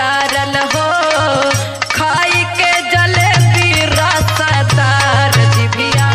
जारल हो खाई के जलेबी रसदार जिभिया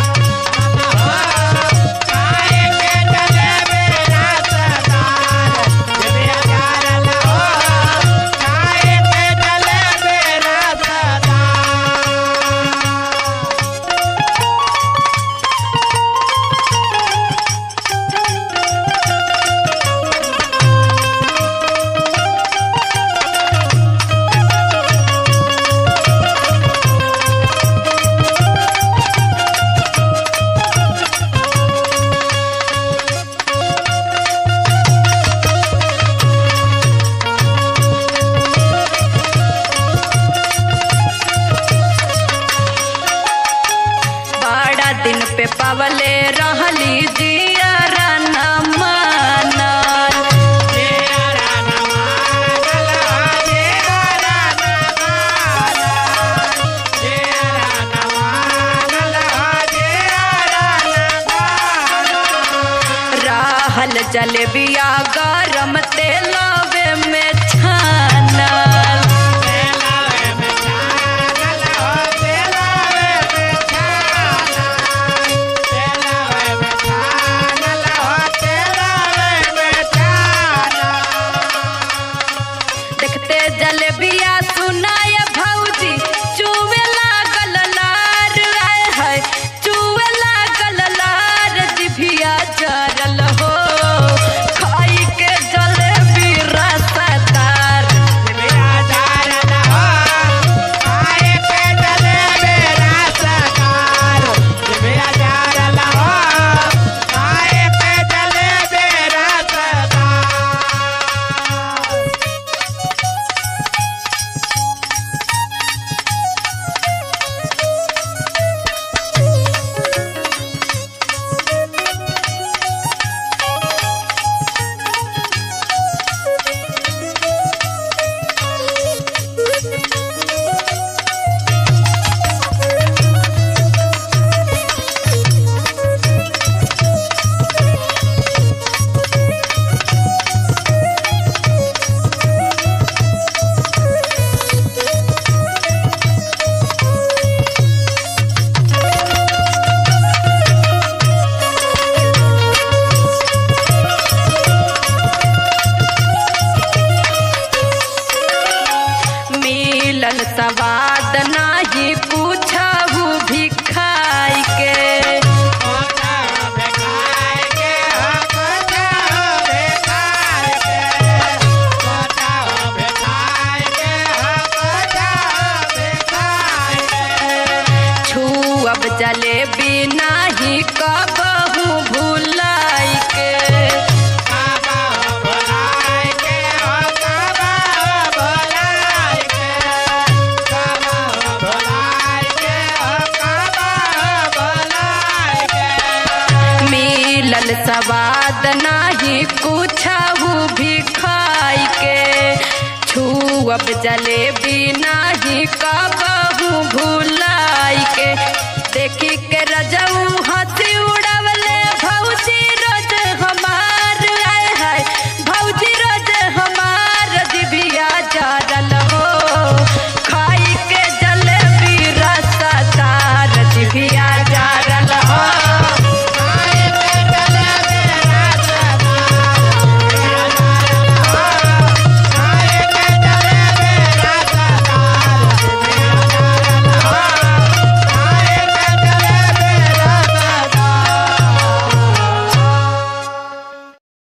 दिन पे पवले रहली जियारा न मानल रहल जलेबिया गरम तेलवे में छानल जलेबिया सुनाय भौजी चुवे लागल लार आए है चुवे लागल लार जिभिया जरल हो खाई के जलेबी रसदार जिभिया जरल हो खाई के जलेबी रसदार जिभिया जरल हो खाई के जलेबी रसदार। सवाद नाही पूछहु भी खाई के छुअब जलेबी नाही कबहू भुलाई के सवाद नाही कुछहु भी खाई के छुअब जलेबी नाही कबहू भुलाई के देखी के रजऊ हंसी उड़वले भौजी रोज हम